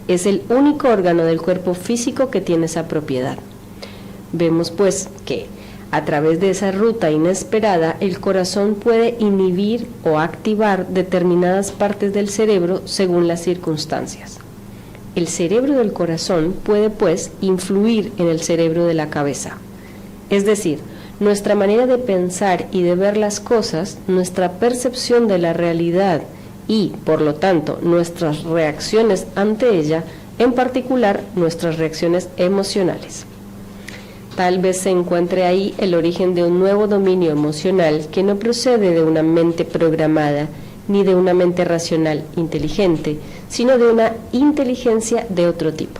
Es el único órgano del cuerpo físico que tiene esa propiedad. Vemos pues que, a través de esa ruta inesperada, el corazón puede inhibir o activar determinadas partes del cerebro según las circunstancias. El cerebro del corazón puede, pues, influir en el cerebro de la cabeza. Es decir, nuestra manera de pensar y de ver las cosas, nuestra percepción de la realidad y, por lo tanto, nuestras reacciones ante ella, en particular, nuestras reacciones emocionales. Tal vez se encuentre ahí el origen de un nuevo dominio emocional que no procede de una mente programada, ni de una mente racional inteligente, sino de una inteligencia de otro tipo.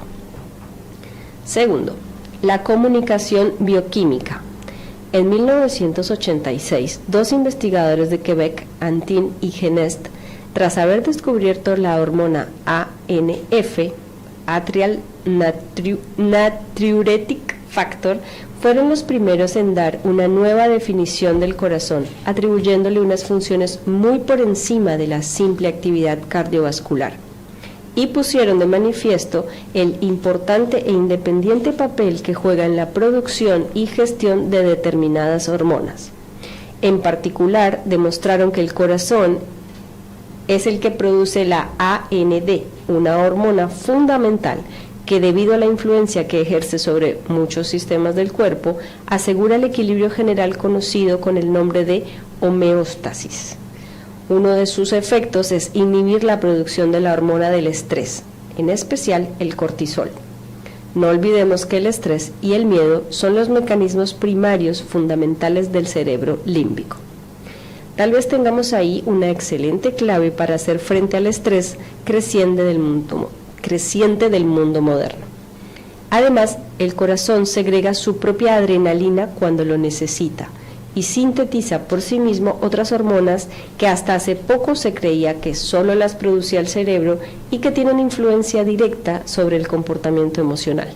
Segundo, la comunicación bioquímica. En 1986, 2 investigadores de Quebec, Antin y Genest, tras haber descubierto la hormona ANF, Atrial Natriuretic Factor, fueron los primeros en dar una nueva definición del corazón, atribuyéndole unas funciones muy por encima de la simple actividad cardiovascular, y pusieron de manifiesto el importante e independiente papel que juega en la producción y gestión de determinadas hormonas. En particular, demostraron que el corazón es el que produce la AND, una hormona fundamental que debido a la influencia que ejerce sobre muchos sistemas del cuerpo, asegura el equilibrio general conocido con el nombre de homeostasis. Uno de sus efectos es inhibir la producción de la hormona del estrés, en especial el cortisol. No olvidemos que el estrés y el miedo son los mecanismos primarios fundamentales del cerebro límbico. Tal vez tengamos ahí una excelente clave para hacer frente al estrés creciente del mundo moderno. Además, el corazón segrega su propia adrenalina cuando lo necesita y sintetiza por sí mismo otras hormonas que hasta hace poco se creía que solo las producía el cerebro y que tienen influencia directa sobre el comportamiento emocional.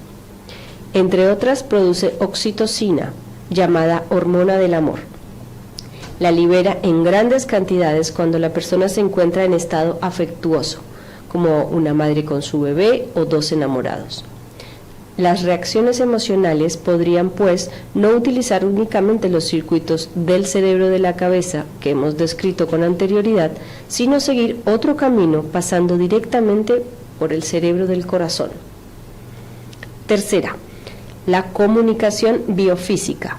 Entre otras, produce oxitocina, llamada hormona del amor. La libera en grandes cantidades cuando la persona se encuentra en estado afectuoso, como una madre con su bebé o dos enamorados. Las reacciones emocionales podrían, pues, no utilizar únicamente los circuitos del cerebro de la cabeza que hemos descrito con anterioridad, sino seguir otro camino pasando directamente por el cerebro del corazón. Tercera, la comunicación biofísica.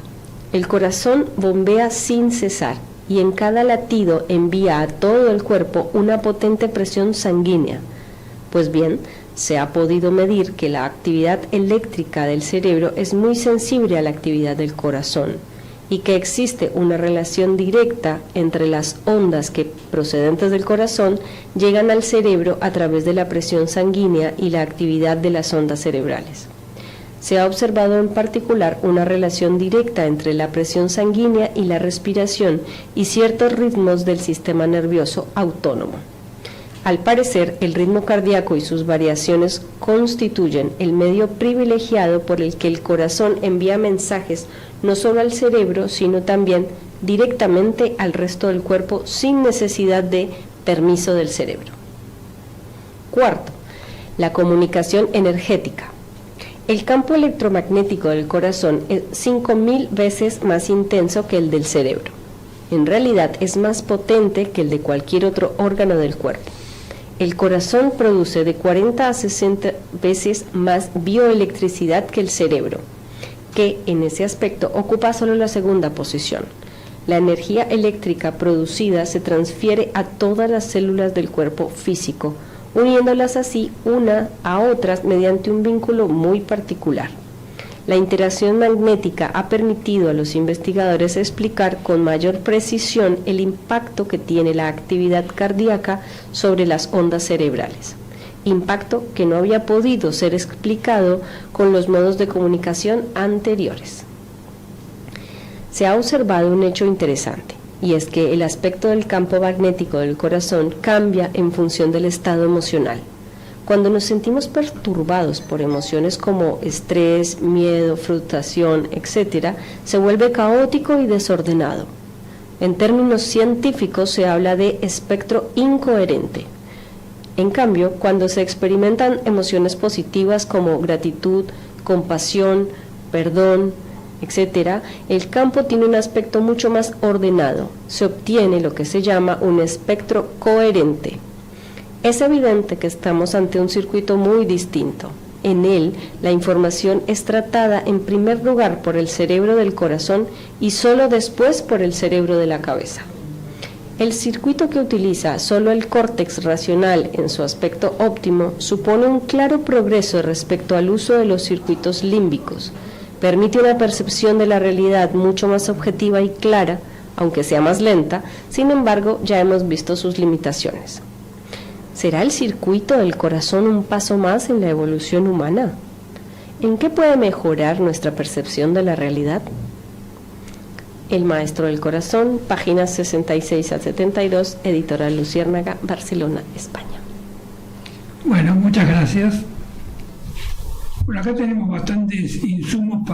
El corazón bombea sin cesar y en cada latido envía a todo el cuerpo una potente presión sanguínea. Pues bien, se ha podido medir que la actividad eléctrica del cerebro es muy sensible a la actividad del corazón y que existe una relación directa entre las ondas que, procedentes del corazón, llegan al cerebro a través de la presión sanguínea y la actividad de las ondas cerebrales. Se ha observado en particular una relación directa entre la presión sanguínea y la respiración y ciertos ritmos del sistema nervioso autónomo. Al parecer, el ritmo cardíaco y sus variaciones constituyen el medio privilegiado por el que el corazón envía mensajes no solo al cerebro, sino también directamente al resto del cuerpo sin necesidad de permiso del cerebro. Cuarto, la comunicación energética. El campo electromagnético del corazón es 5.000 veces más intenso que el del cerebro. En realidad es más potente que el de cualquier otro órgano del cuerpo. El corazón produce de 40 a 60 veces más bioelectricidad que el cerebro, que en ese aspecto ocupa solo la segunda posición. La energía eléctrica producida se transfiere a todas las células del cuerpo físico, uniéndolas así una a otras mediante un vínculo muy particular. La interacción magnética ha permitido a los investigadores explicar con mayor precisión el impacto que tiene la actividad cardíaca sobre las ondas cerebrales, impacto que no había podido ser explicado con los modos de comunicación anteriores. Se ha observado un hecho interesante, y es que el aspecto del campo magnético del corazón cambia en función del estado emocional. Cuando nos sentimos perturbados por emociones como estrés, miedo, frustración, etc., se vuelve caótico y desordenado. En términos científicos se habla de espectro incoherente. En cambio, cuando se experimentan emociones positivas como gratitud, compasión, perdón, etc., el campo tiene un aspecto mucho más ordenado. Se obtiene lo que se llama un espectro coherente. Es evidente que estamos ante un circuito muy distinto. En él, la información es tratada en primer lugar por el cerebro del corazón y solo después por el cerebro de la cabeza. El circuito que utiliza solo el córtex racional en su aspecto óptimo supone un claro progreso respecto al uso de los circuitos límbicos. Permite una percepción de la realidad mucho más objetiva y clara, aunque sea más lenta. Sin embargo, ya hemos visto sus limitaciones. ¿Será el circuito del corazón un paso más en la evolución humana? ¿En qué puede mejorar nuestra percepción de la realidad? El Maestro del Corazón, páginas 66 a 72, Editorial Luciérnaga, Barcelona, España. Bueno, muchas gracias. Bueno, acá tenemos bastantes insumos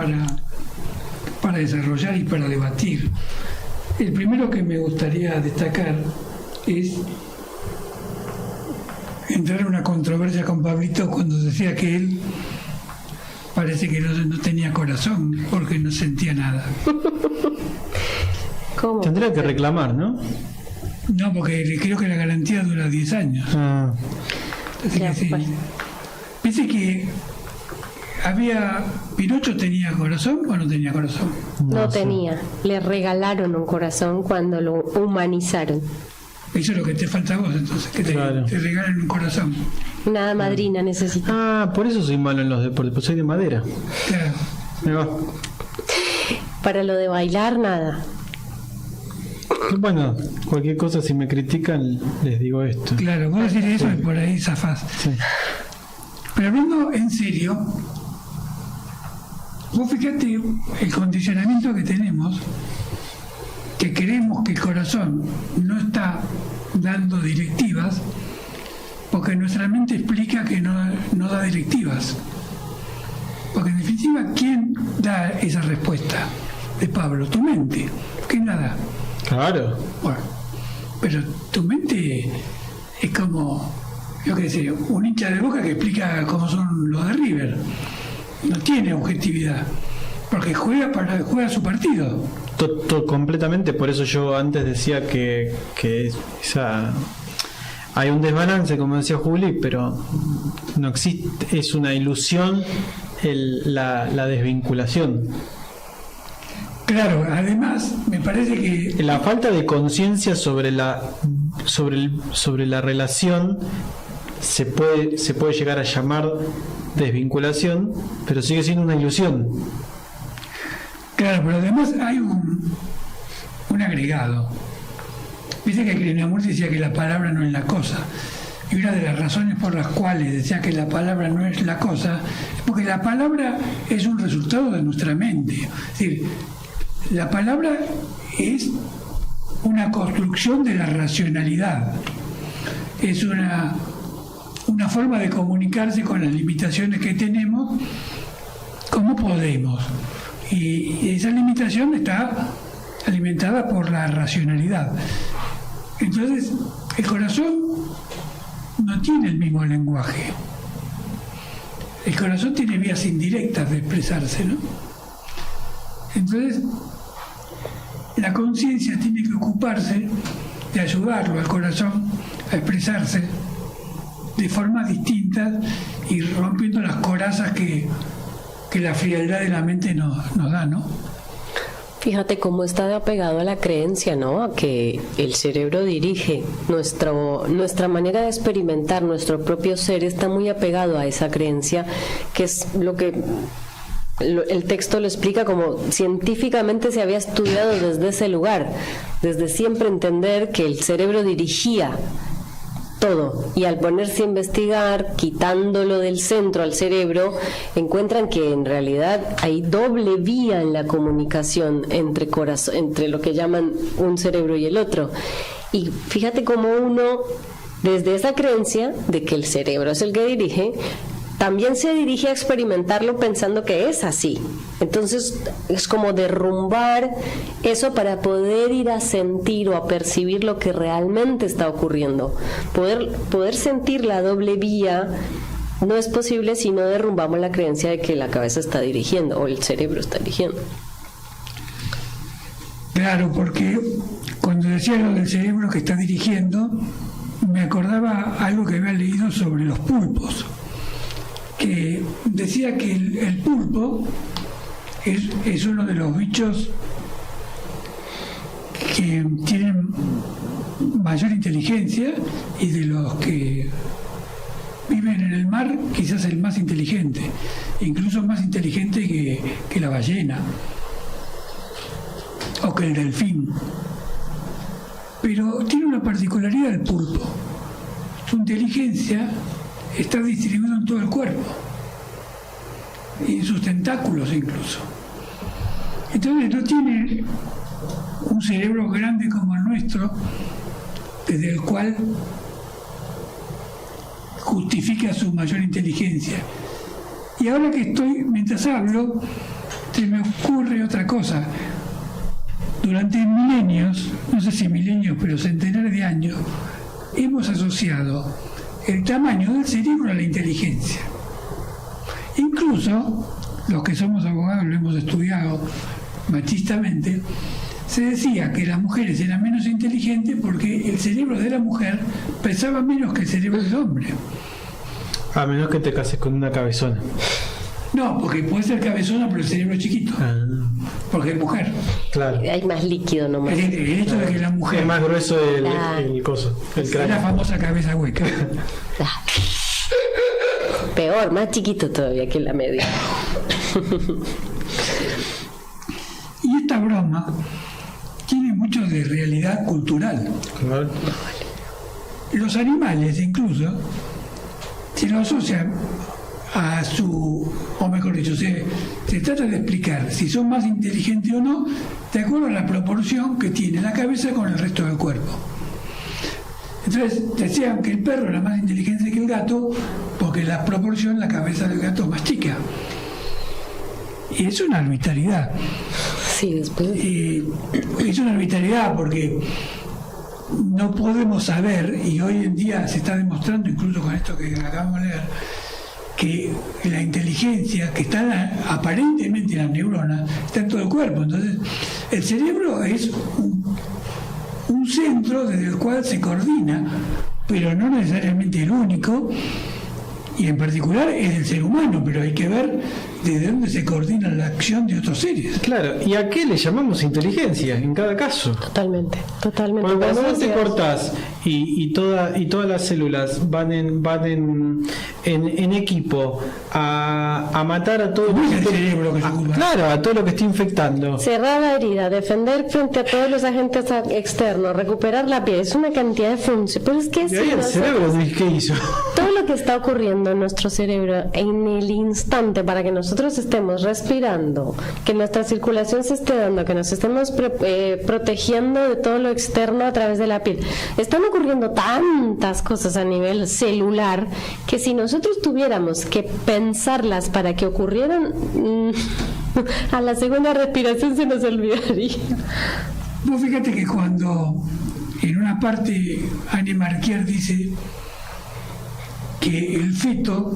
para desarrollar y para debatir. El primero que me gustaría destacar es entrar en una controversia con Pablito cuando decía que él parece que no tenía corazón porque no sentía nada. ¿Cómo? Tendría que reclamar, ¿no? No, porque creo que la garantía dura 10 años. Entonces, Ya, pues. Dice que Pinocho tenía corazón o no tenía corazón. No tenía. Le regalaron un corazón cuando lo humanizaron. Eso es lo que te falta a vos, entonces, que te regalen un corazón. Una madrina necesita. Ah, por eso soy malo en los deportes, pues soy de madera. Claro. Ahí va. Para lo de bailar, nada. Bueno, cualquier cosa, si me critican, les digo esto. Claro, vos decís eso y por ahí zafás. Sí. Pero hablando en serio, vos fíjate el condicionamiento que tenemos, que creemos que el corazón no está dando directivas, porque nuestra mente explica que no da directivas. Porque en definitiva, ¿quién da esa respuesta de Pablo? Tu mente. ¿Quién la da? Claro. Bueno, pero tu mente es como, yo qué sé, un hincha de Boca que explica cómo son los de River. No tiene objetividad, porque juega su partido. Completamente, por eso yo antes decía que hay un desbalance, como decía Juli, pero no existe, es una ilusión la desvinculación. Claro, además me parece que La falta de conciencia sobre la relación se puede llegar a llamar desvinculación, pero sigue siendo una ilusión. claro, pero además hay un agregado. Viste que Krishnamurti decía que la palabra no es la cosa. Y una de las razones por las cuales decía que la palabra no es la cosa es porque la palabra es un resultado de nuestra mente. Es decir, la palabra es una construcción de la racionalidad. Es una forma de comunicarse con las limitaciones que tenemos como podemos. Y esa limitación está alimentada por la racionalidad. Entonces, el corazón no tiene el mismo lenguaje. El corazón tiene vías indirectas de expresarse, ¿no? Entonces, la conciencia tiene que ocuparse de ayudarlo al corazón a expresarse de formas distintas y rompiendo las corazas que la frialdad de la mente nos da, ¿no? Fíjate cómo está apegado a la creencia, ¿no? A que el cerebro dirige. Nuestra manera de experimentar nuestro propio ser está muy apegado a esa creencia, que es lo que el texto lo explica como científicamente se había estudiado desde ese lugar, desde siempre entender que el cerebro dirigía todo, y al ponerse a investigar, quitándolo del centro al cerebro, encuentran que en realidad hay doble vía en la comunicación entre lo que llaman un cerebro y el otro. Y fíjate cómo uno, desde esa creencia de que el cerebro es el que dirige, también se dirige a experimentarlo pensando que es así. Entonces es como derrumbar eso para poder ir a sentir o a percibir lo que realmente está ocurriendo. Poder sentir la doble vía no es posible si no derrumbamos la creencia de que la cabeza está dirigiendo o el cerebro está dirigiendo. Claro, porque cuando decía lo del cerebro que está dirigiendo, me acordaba algo que había leído sobre los pulpos, que decía que el pulpo es uno de los bichos que tienen mayor inteligencia y de los que viven en el mar, quizás el más inteligente, incluso más inteligente que la ballena o que el delfín. Pero tiene una particularidad el pulpo: su inteligencia está distribuido en todo el cuerpo y en sus tentáculos incluso. Entonces no tiene un cerebro grande como el nuestro, desde el cual justifica su mayor inteligencia. Y ahora que mientras hablo, se me ocurre otra cosa. Durante milenios, no sé si milenios, pero centenares de años, hemos asociado el tamaño del cerebro a la inteligencia. Incluso los que somos abogados lo hemos estudiado machistamente, se decía que las mujeres eran menos inteligentes porque el cerebro de la mujer pesaba menos que el cerebro del hombre. A menos que te cases con una cabezona. No, porque puede ser cabezona, pero el cerebro es chiquito. Porque es mujer. Claro. Hay más líquido nomás. El hecho de que la mujer Es más grueso el coso, el es la cráneo. famosa cabeza hueca. Peor, más chiquito todavía que la media. Y esta broma tiene mucho de realidad cultural. Los animales incluso se lo asocian a su, o mejor dicho, se trata de explicar si son más inteligentes o no de acuerdo a la proporción que tiene la cabeza con el resto del cuerpo. Entonces decían que el perro era más inteligente que el gato porque la proporción, la cabeza del gato es más chica. Y es una arbitrariedad. Sí, después. Es una arbitrariedad porque no podemos saber, y hoy en día se está demostrando, incluso con esto que acabamos de leer, que la inteligencia que está aparentemente en las neuronas está en todo el cuerpo. Entonces, el cerebro es un centro desde el cual se coordina, pero no necesariamente el único, y en particular es el ser humano, pero hay que ver desde dónde se coordina la acción de otros seres. Claro, ¿y a qué le llamamos inteligencia en cada caso? Totalmente. Porque cuando Por eso vos te decía- cortás y todas las células van en equipo a matar a todo No es el cerebro que se ocupa. claro, a todo lo que esté infectando. Cerrar la herida, defender frente a todos los agentes externos, recuperar la piel, es una cantidad de funciones. Pero es que Y si ahí el nosotros- cerebro, ¿qué hizo? todo lo que está ocurriendo en nuestro cerebro en el instante para que nosotros estemos respirando, que nuestra circulación se esté dando, que nos estemos protegiendo de todo lo externo a través de la piel. Están ocurriendo tantas cosas a nivel celular que si nosotros tuviéramos que pensarlas para que ocurrieran, a la segunda respiración se nos olvidaría. Vos fíjate que cuando en una parte Anne Marquier dice que el feto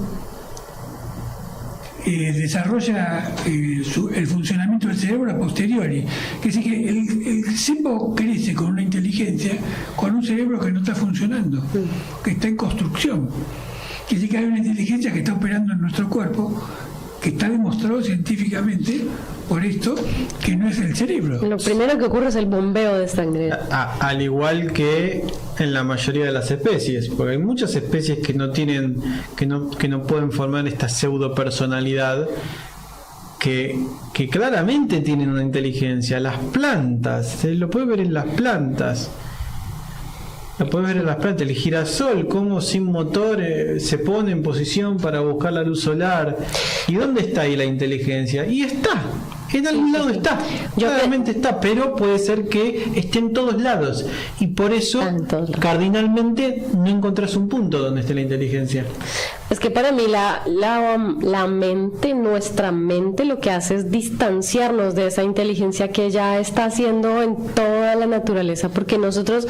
desarrolla el funcionamiento del cerebro a posteriori, que es que el cepo crece con una inteligencia, con un cerebro que no está funcionando, que está en construcción. Que sí que hay una inteligencia que está operando en nuestro cuerpo, que está demostrado científicamente por esto, que no es el cerebro. Lo primero que ocurre es el bombeo de sangre. Al igual que en la mayoría de las especies, porque hay muchas especies que no tienen, que no pueden formar esta pseudo personalidad que claramente tienen una inteligencia. Las plantas, se lo puede ver en las plantas. Lo puedes ver en las plantas, el girasol, cómo sin motor se pone en posición para buscar la luz solar. ¿Y dónde está ahí la inteligencia? Y está, en algún lado está, claramente está, pero puede ser que esté en todos lados. Y por eso, cardinalmente, no encontrás un punto donde esté la inteligencia. Es que para mí la mente, nuestra mente, lo que hace es distanciarnos de esa inteligencia que ya está haciendo en toda la naturaleza, porque nosotros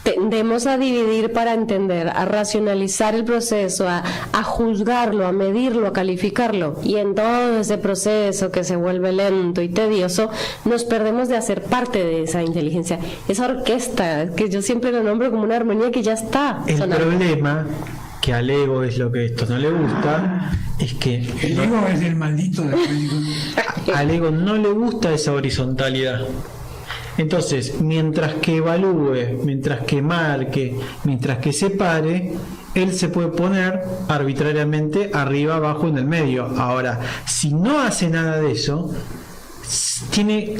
tendemos a dividir para entender, a racionalizar el proceso, a juzgarlo, a medirlo, a calificarlo, y en todo ese proceso que se vuelve lento y tedioso, nos perdemos de hacer parte de esa inteligencia, esa orquesta que yo siempre lo nombro como una armonía que ya está El sonando. problema, que al ego es lo que esto no le gusta, es que El ego es el maldito de la película. al ego no le gusta esa horizontalidad. Entonces, mientras que evalúe, mientras que marque, mientras que separe, él se puede poner arbitrariamente arriba, abajo, en el medio. Ahora, si no hace nada de eso,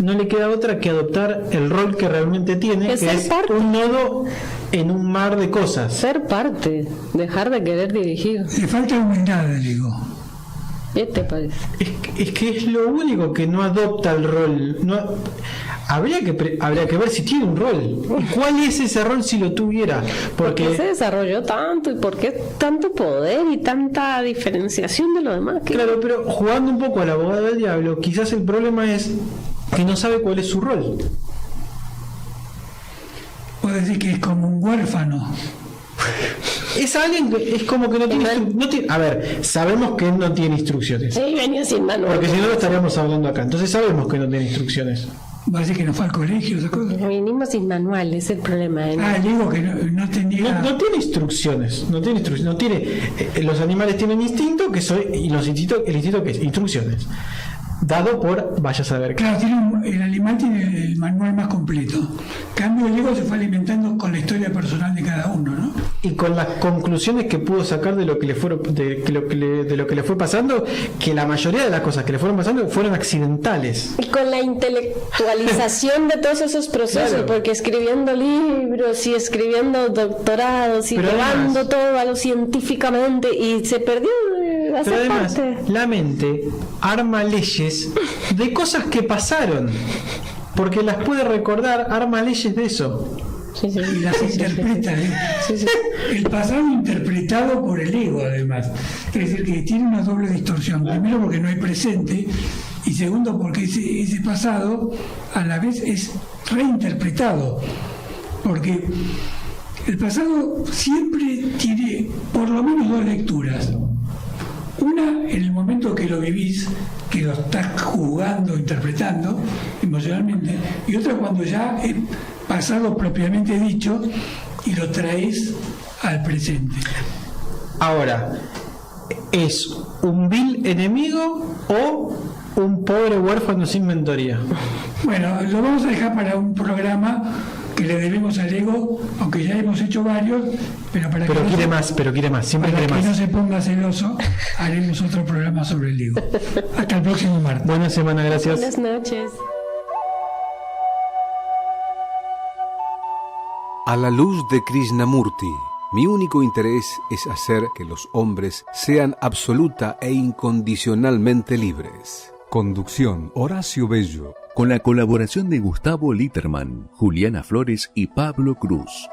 no le queda otra que adoptar el rol que realmente tiene, Es que ser es parte. un nodo en un mar de cosas. Ser parte, dejar de querer dirigir. Le falta humildad al ego. ¿Qué te parece? Es que es lo único que no adopta el rol. Habría que ver si tiene un rol. ¿Y cuál es ese rol si lo tuviera? ¿Por qué se Porque, desarrolló tanto y por qué tanto poder y tanta diferenciación de lo demás? ¿Qué? claro, pero jugando un poco al abogado del diablo, quizás el problema es que no sabe cuál es su rol. Puedo decir que es como un huérfano. Es alguien que es como que no tiene, a ver, sabemos que él no tiene instrucciones. Sí, venía sin mano. Porque si no lo estaríamos hablando acá. Entonces sabemos que no tiene instrucciones. Va a decir que no fue al colegio, esas cosas. Vinimos sin manual, es el problema. Digo que no tenía... No tiene instrucciones, los animales tienen instinto, y el instinto que es instrucciones. Dado por vaya a saber qué. Claro, el animal tiene el manual más completo. Cambio, el ego se fue alimentando con la historia personal de cada uno, ¿no? Y con las conclusiones que pudo sacar de lo que le fue pasando, que la mayoría de las cosas que le fueron pasando fueron accidentales. Y con la intelectualización de todos esos procesos, Claro. porque escribiendo libros y escribiendo doctorados y Pero llevando además- todo a lo científicamente y se perdió Pero hacer además, parte. la mente arma leyes de cosas que pasaron, porque las puede recordar, arma leyes de eso. Sí, sí. Y las interpreta, ¿eh? Sí, sí. El pasado interpretado por el ego, además. Es decir, que tiene una doble distorsión. Primero, porque no hay presente, y segundo, porque ese pasado a la vez es reinterpretado. Porque el pasado siempre tiene por lo menos dos lecturas. Una, en el momento que lo vivís, que lo estás jugando, interpretando emocionalmente, y otra cuando ya es pasado propiamente dicho y lo traes al presente. Ahora, ¿es un vil enemigo o un pobre huérfano sin mentoría? Bueno, lo vamos a dejar para un programa que le debemos al ego, aunque ya hemos hecho varios, pero para Pero que quiere más, siempre para quiere que no más. se ponga celoso, haremos otro programa sobre el ego. Hasta el próximo martes. Buena semana, gracias. Buenas noches. A la luz de Krishnamurti, mi único interés es hacer que los hombres sean absoluta e incondicionalmente libres. Conducción, Horacio Bello. Con la colaboración de Gustavo Litterman, Juliana Flores y Pablo Cruz.